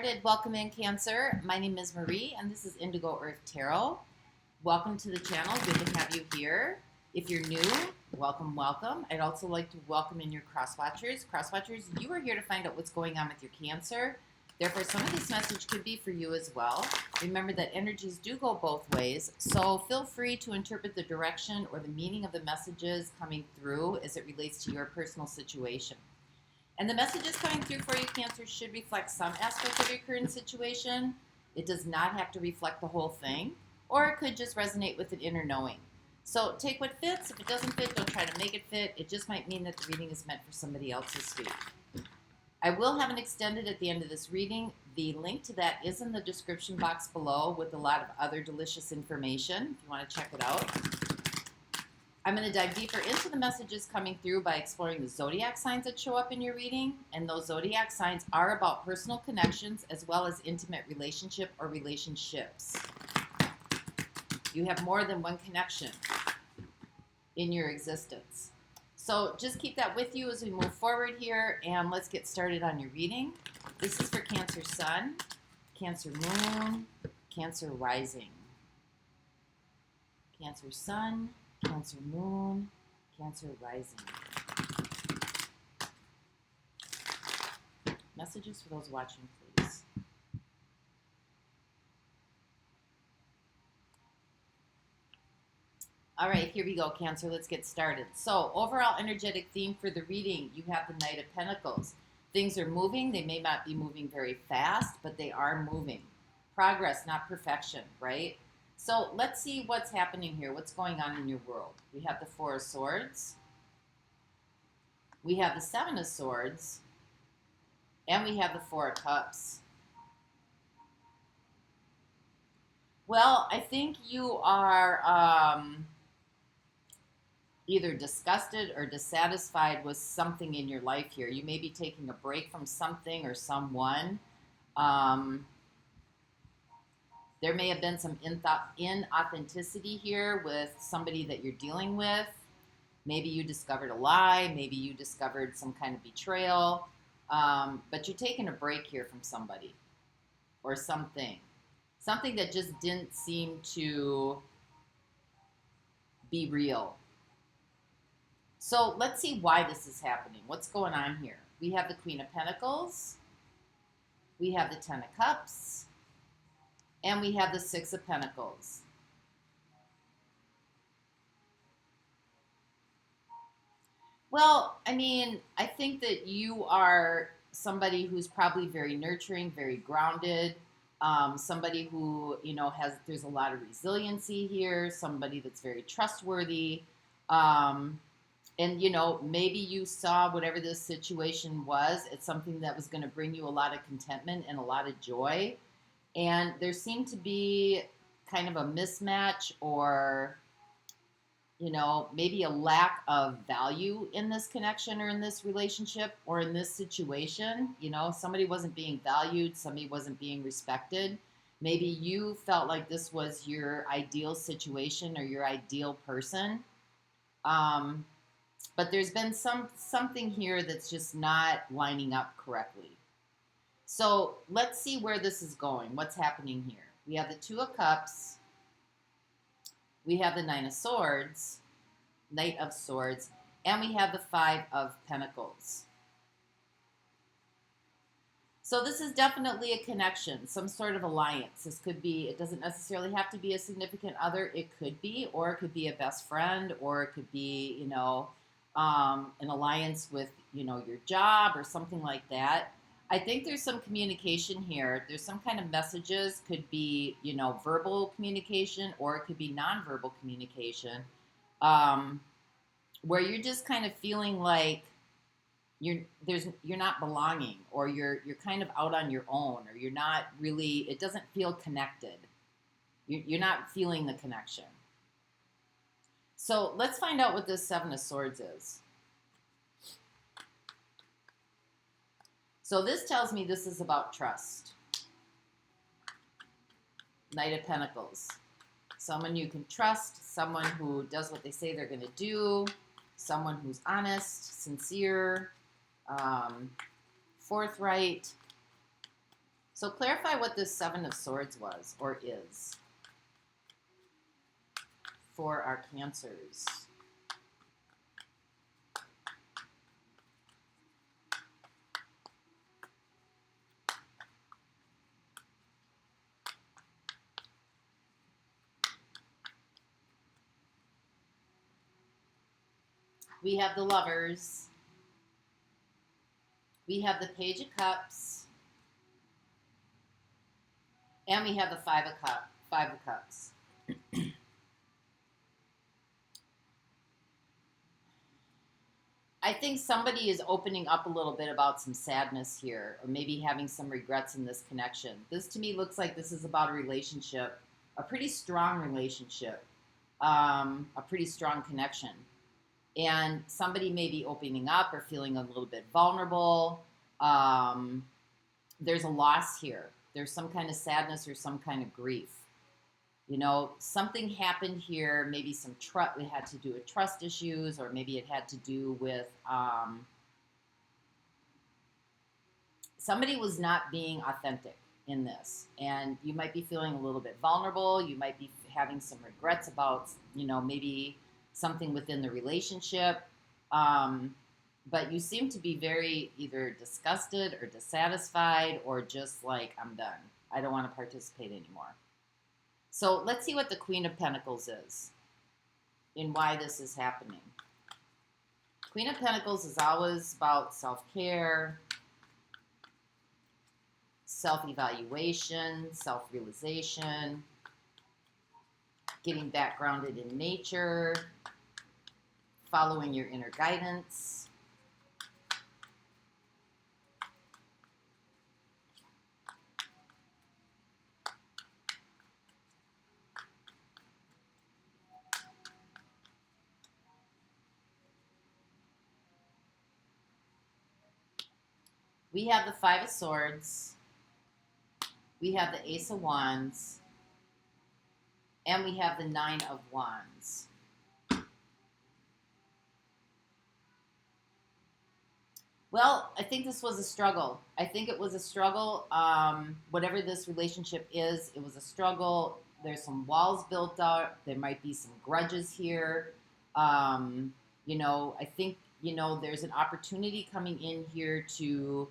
started. Welcome in, Cancer. My name is Marie, and this is Indigo Earth Tarot. Welcome to the channel. Good to have you here. If you're new, welcome, welcome. I'd also like to welcome in your cross-watchers. Cross-watchers, you are here to find out what's going on with your Cancer. Therefore, some of this message could be for you as well. Remember that energies do go both ways, so feel free to interpret the direction or the meaning of the messages coming through as it relates to your personal situation. And the messages coming through for you, Cancer, should reflect some aspect of your current situation. It does not have to reflect the whole thing, or it could just resonate with an inner knowing. So take what fits. If it doesn't fit, don't try to make it fit. It just might mean that the reading is meant for somebody else this week. I will have an extended at the end of this reading. The link to that is in the description box below with a lot of other delicious information if you want to check it out. I'm going to dive deeper into the messages coming through by exploring the zodiac signs that show up in your reading. And those zodiac signs are about personal connections as well as intimate relationship or relationships. You have more than one connection in your existence. So just keep that with you as we move forward here, and let's get started on your reading. This is for Cancer Sun, Cancer Moon, Cancer Rising. Cancer Sun, Cancer Moon, Cancer Rising. Messages for those watching, please. All right, here we go, Cancer. Let's get started. So, overall energetic theme for the reading, you have the Knight of Pentacles. Things are moving. They may not be moving very fast, but they are moving. Progress, not perfection, right? So let's see what's happening here. What's going on in your world? We have the Four of Swords. We have the Seven of Swords. And we have the Four of Cups. Well, I think you are either disgusted or dissatisfied with something in your life here. You may be taking a break from something or someone. There may have been some inauthenticity here with somebody that you're dealing with. Maybe you discovered a lie. Maybe you discovered some kind of betrayal. But you're taking a break here from somebody or something. Something that just didn't seem to be real. So let's see why this is happening. What's going on here? We have the Queen of Pentacles. We have the Ten of Cups. And we have the Six of Pentacles. Well, I mean, I think that you are somebody who's probably very nurturing, very grounded, somebody who, you know, there's a lot of resiliency here, somebody that's very trustworthy. And, you know, maybe you saw whatever this situation was, it's something that was going to bring you a lot of contentment and a lot of joy. And there seemed to be kind of a mismatch or, you know, maybe a lack of value in this connection or in this relationship or in this situation. You know, somebody wasn't being valued, somebody wasn't being respected. Maybe you felt like this was your ideal situation or your ideal person. But there's been something here that's just not lining up correctly. So let's see where this is going. What's happening here? We have the Two of Cups. We have the Knight of Swords, and we have the Five of Pentacles. So this is definitely a connection, some sort of alliance. This could be, it doesn't necessarily have to be a significant other. It could be, or it could be a best friend, or it could be, you know, an alliance with, you know, your job or something like that. I think there's some communication here. There's some kind of messages, could be, you know, verbal communication, or it could be nonverbal communication, where you're just kind of feeling like you're not belonging, or you're kind of out on your own, or you're not really, it doesn't feel connected. You're not feeling the connection. So let's find out what this Seven of Swords is. So this tells me this is about trust. Knight of Pentacles. Someone you can trust, someone who does what they say they're going to do, someone who's honest, sincere, forthright, So clarify what this Seven of Swords was or is for our Cancers. We have the Lovers. We have the Page of Cups. And we have the Five of Cups. I think somebody is opening up a little bit about some sadness here, or maybe having some regrets in this connection. This to me looks like this is about a relationship, a pretty strong relationship, a pretty strong connection. And somebody may be opening up or feeling a little bit vulnerable. There's a loss here. There's some kind of sadness or some kind of grief. You know, something happened here, maybe some trust, it had to do with trust issues, or maybe it had to do with somebody was not being authentic in this. And you might be feeling a little bit vulnerable. You might be having some regrets about, you know, maybe something within the relationship. But you seem to be very either disgusted or dissatisfied or just like, I'm done. I don't want to participate anymore. So let's see what the Queen of Pentacles is and why this is happening. Queen of Pentacles is always about self-care, self-evaluation, self-realization, getting back grounded in nature, following your inner guidance. We have the Five of Swords, we have the Ace of Wands, and we have the Nine of Wands. Well, I think this was a struggle. I think it was a struggle. Whatever this relationship is, it was a struggle. There's some walls built up. There might be some grudges here. You know, I think, you know, there's an opportunity coming in here to,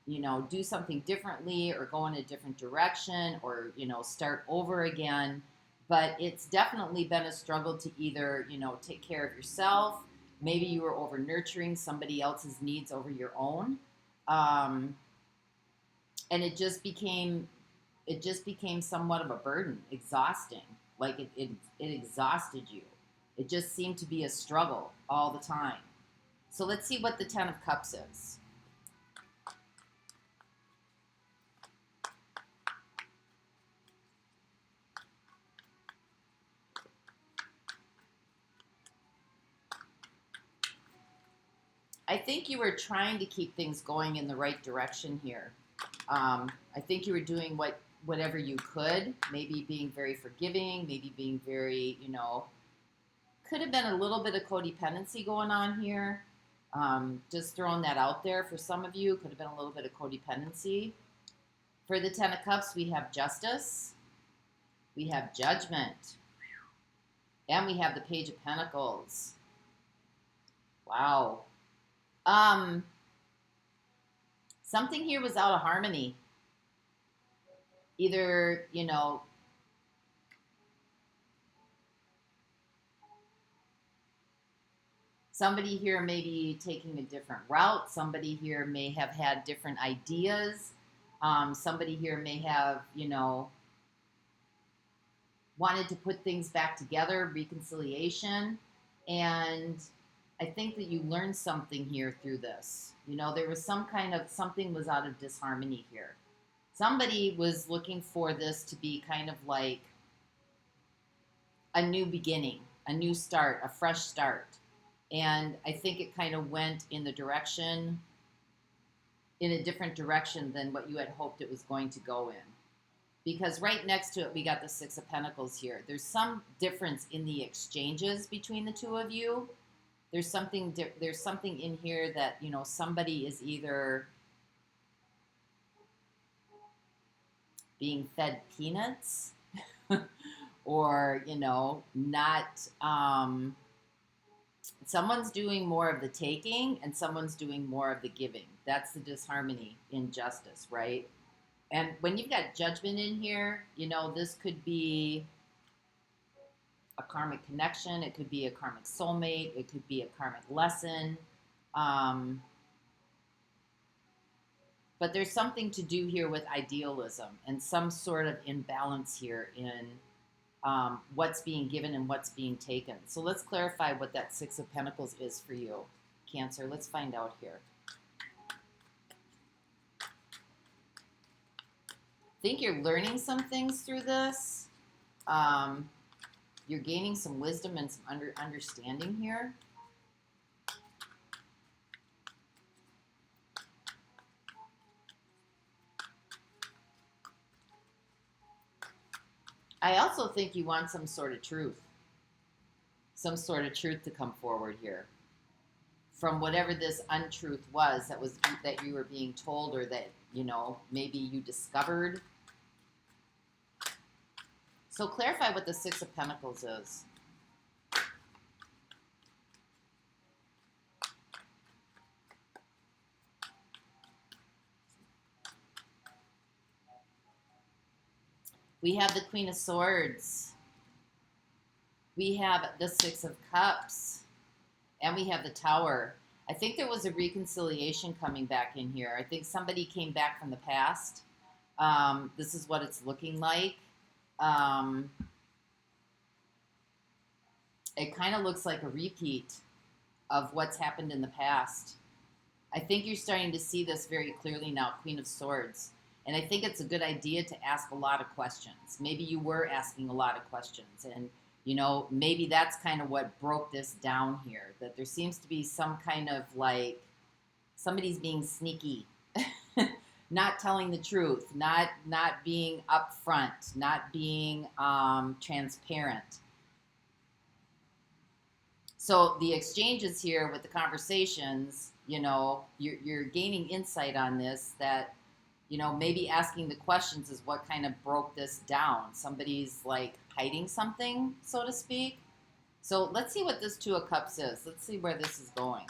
you know, do something differently or go in a different direction or, you know, start over again. But it's definitely been a struggle to either, you know, take care of yourself. Maybe you were over nurturing somebody else's needs over your own. And it just became somewhat of a burden, exhausting. Like it exhausted you. It just seemed to be a struggle all the time. So let's see what the Ten of Cups is. I think you were trying to keep things going in the right direction here. I think you were doing whatever you could, maybe being very forgiving, maybe being very, you know, could have been a little bit of codependency going on here. Just throwing that out there for some of you, could have been a little bit of codependency. For the Ten of Cups, we have Justice, we have Judgment, and we have the Page of Pentacles. Wow. Something here was out of harmony. Either, you know, somebody here may be taking a different route. Somebody here may have had different ideas. Somebody here may have, you know, wanted to put things back together, reconciliation. And I think that you learned something here through this. You know, there was something was out of disharmony here. Somebody was looking for this to be kind of like a new beginning, a new start, a fresh start. And I think it kind of went in a different direction than what you had hoped it was going to go in. Because right next to it, we got the Six of Pentacles here. There's some difference in the exchanges between the two of you. There's something in here that, you know, somebody is either being fed peanuts or, not, someone's doing more of the taking and someone's doing more of the giving. That's the disharmony in justice, right? And when you've got judgment in here, this could be a karmic connection. It could be a karmic soulmate. It could be a karmic lesson. But there's something to do here with idealism and some sort of imbalance here in what's being given and what's being taken. So let's clarify what that Six of Pentacles is for you, Cancer. Let's find out here. I think you're learning some things through this. You're gaining some wisdom and some understanding here. I also think you want some sort of truth. Some sort of truth to come forward here. From whatever this untruth was that you were being told, or that, maybe you discovered. So clarify what the Six of Pentacles is. We have the Queen of Swords. We have the Six of Cups. And we have the Tower. I think there was a reconciliation coming back in here. I think somebody came back from the past. This is what it's looking like. It kind of looks like a repeat of what's happened in the past. I think you're starting to see this very clearly now, Queen of Swords. And I think it's a good idea to ask a lot of questions. Maybe you were asking a lot of questions. And, maybe that's kind of what broke this down here. That there seems to be some kind of like, somebody's being sneaky. Not telling the truth. Not being upfront. Not being transparent. So the exchanges here with the conversations, you're gaining insight on this, that, maybe asking the questions is what kind of broke this down. Somebody's like hiding something, so to speak. So let's see what this Two of Cups is. Let's see where this is going.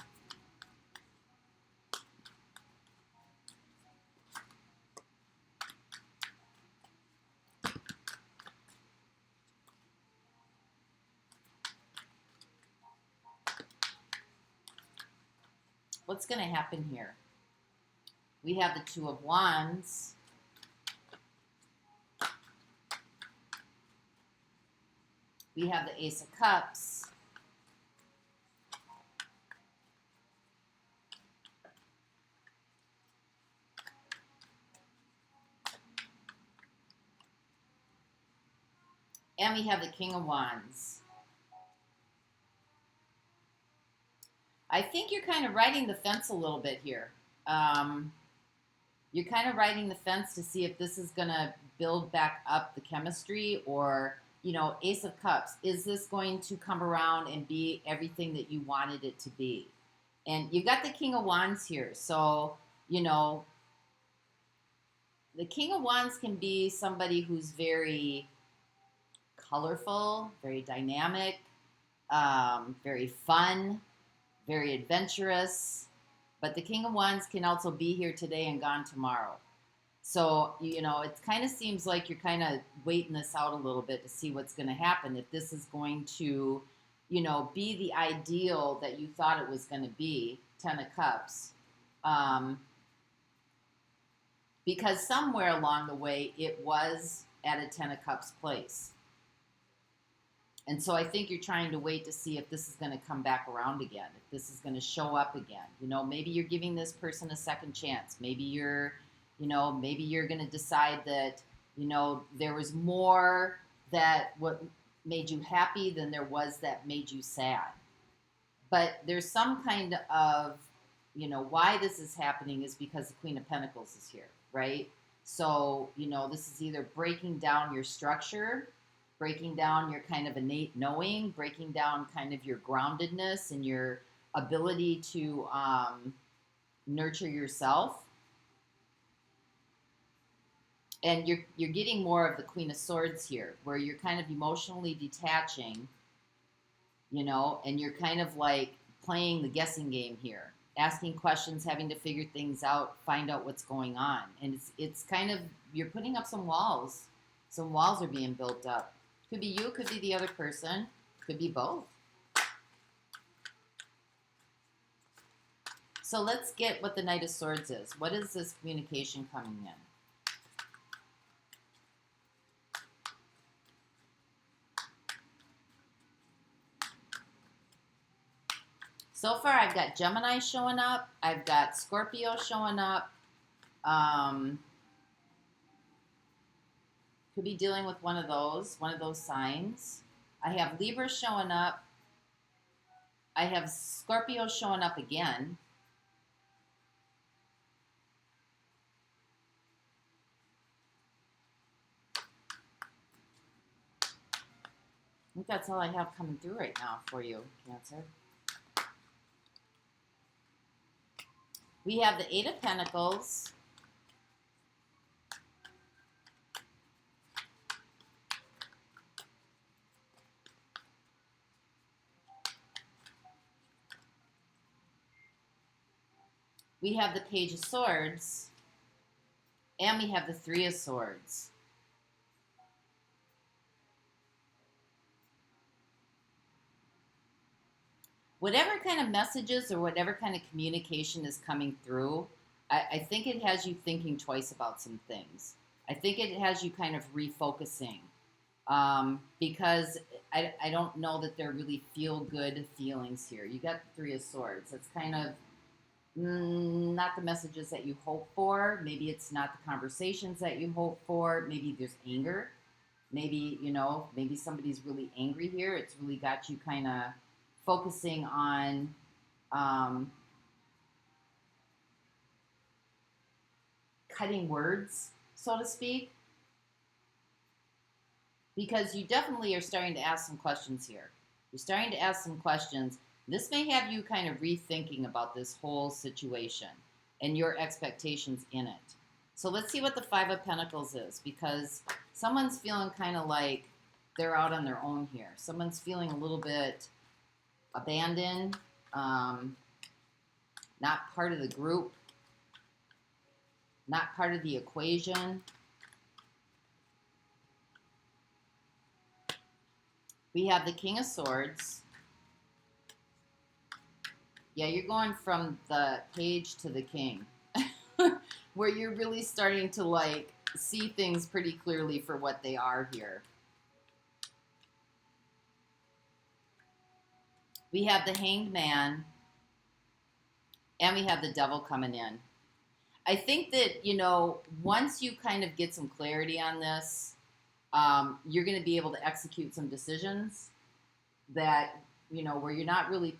What's going to happen here? We have the Two of Wands. We have the Ace of Cups. And we have the King of Wands. I think you're kind of riding the fence a little bit here. You're kind of riding the fence to see if this is going to build back up the chemistry, or, Ace of Cups. Is this going to come around and be everything that you wanted it to be? And you've got the King of Wands here. So, the King of Wands can be somebody who's very colorful, very dynamic, very fun, very adventurous. But the King of Wands can also be here today and gone tomorrow. So, it kind of seems like you're kind of waiting this out a little bit to see what's going to happen. If this is going to, be the ideal that you thought it was going to be, Ten of Cups. Because somewhere along the way, it was at a Ten of Cups place. And so I think you're trying to wait to see if this is going to come back around again, if this is going to show up again. Maybe you're giving this person a second chance. Maybe you're going to decide that, there was more that what made you happy than there was that made you sad. But there's some kind of, why this is happening is because the Queen of Pentacles is here, right? So, this is either breaking down your structure, breaking down your kind of innate knowing, breaking down kind of your groundedness and your ability to nurture yourself. And you're getting more of the Queen of Swords here, where you're kind of emotionally detaching, you know, and you're kind of like playing the guessing game here, asking questions, having to figure things out, find out what's going on. And it's kind of, you're putting up some walls. Some walls are being built up. Could be you, could be the other person, could be both. So let's get what the Knight of Swords is. What is this communication coming in? So far, I've got Gemini showing up. I've got Scorpio showing up. Could be dealing with one of those signs. I have Libra showing up. I have Scorpio showing up again. I think that's all I have coming through right now for you, Cancer. We have the Eight of Pentacles. We have the Page of Swords. And we have the Three of Swords. Whatever kind of messages or whatever kind of communication is coming through, I think it has you thinking twice about some things. I think it has you kind of refocusing, because I don't know that they're really feel-good feelings here. You got the Three of Swords. It's kind of not the messages that you hope for. Maybe it's not the conversations that you hope for. Maybe there's anger. Maybe, you know, maybe somebody's really angry here. It's really got you kind of focusing on cutting words, so to speak, because you definitely are starting to ask some questions here. You're starting to ask some questions. This may have you kind of rethinking about this whole situation and your expectations in it. So let's see what the Five of Pentacles is, because someone's feeling kind of like they're out on their own here. Someone's feeling a little bit abandoned, not part of the group, not part of the equation. We have the King of Swords. Yeah, you're going from the Page to the King, where you're really starting to like see things pretty clearly for what they are here. We have the Hanged Man, and we have the Devil coming in. I think that, you know, once you kind of get some clarity on this, you're going to be able to execute some decisions that, you know, where you're not really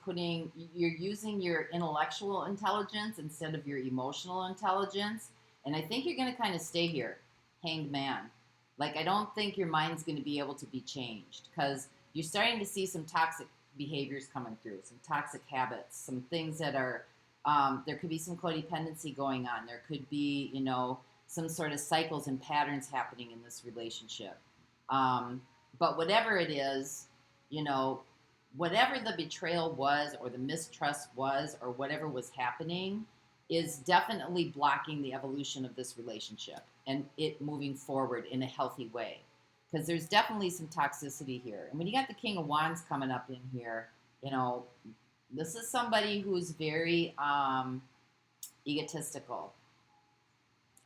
you're using your intellectual intelligence instead of your emotional intelligence. And I think you're going to kind of stay here, Hanged Man. Like, I don't think your mind's going to be able to be changed, because you're starting to see some toxic behaviors coming through, some toxic habits, some things that are, there could be some codependency going on. There could be, you know, some sort of cycles and patterns happening in this relationship. But whatever it is, you know, whatever the betrayal was or the mistrust was or whatever was happening is definitely blocking the evolution of this relationship and it moving forward in a healthy way. Because there's definitely some toxicity here. And when you got the King of Wands coming up in here, you know, this is somebody who's very egotistical.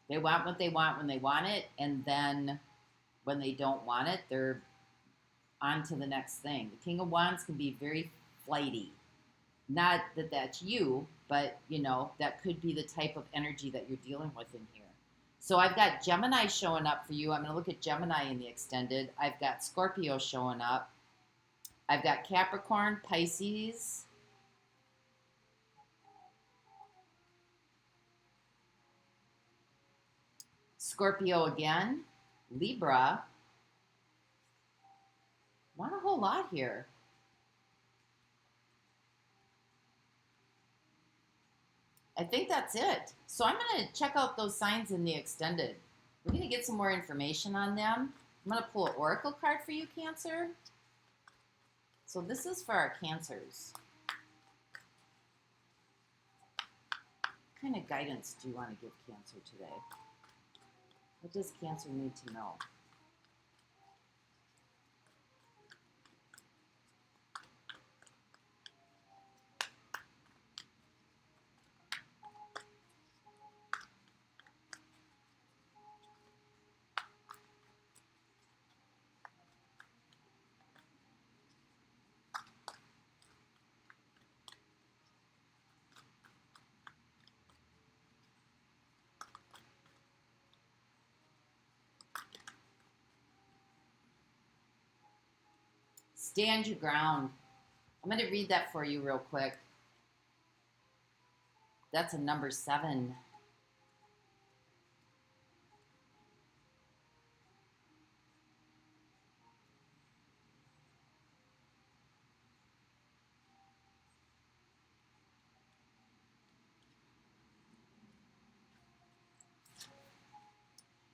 They want what they want when they want it, and then when they don't want it, they're on to the next thing. The King of Wands can be very flighty. Not that that's you, but, you know, that could be the type of energy that you're dealing with in here. So I've got Gemini showing up for you. I'm going to look at Gemini in the extended. I've got Scorpio showing up. I've got Capricorn, Pisces, Scorpio again, Libra. Not a whole lot here. I think that's it. So I'm going to check out those signs in the extended. We're going to get some more information on them. I'm going to pull an oracle card for you, Cancer. So this is for our Cancers. What kind of guidance do you want to give Cancer today? What does Cancer need to know? Stand your ground. I'm going to read that for you real quick. That's a number 7.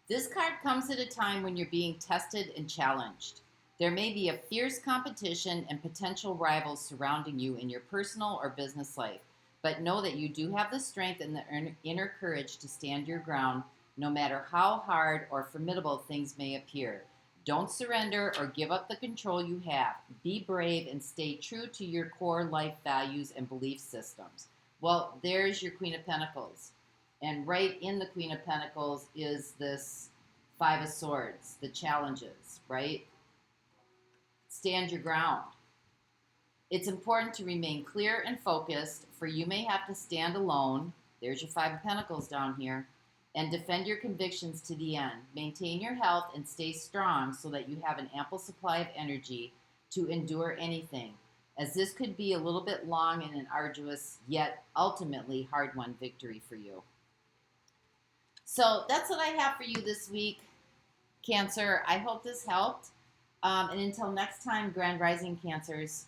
This card comes at a time when you're being tested and challenged. There may be a fierce competition and potential rivals surrounding you in your personal or business life, but know that you do have the strength and the inner courage to stand your ground, no matter how hard or formidable things may appear. Don't surrender or give up the control you have. Be brave and stay true to your core life values and belief systems. Well, there's your Queen of Pentacles. And right in the Queen of Pentacles is this Five of Swords, the challenges, right? Stand your ground. It's important to remain clear and focused, for you may have to stand alone. There's your Five of Pentacles down here. And defend your convictions to the end. Maintain your health and stay strong so that you have an ample supply of energy to endure anything, as this could be a little bit long and an arduous, yet ultimately hard-won victory for you. So that's what I have for you this week, Cancer. I hope this helped. And until next time, Grand Rising Cancers.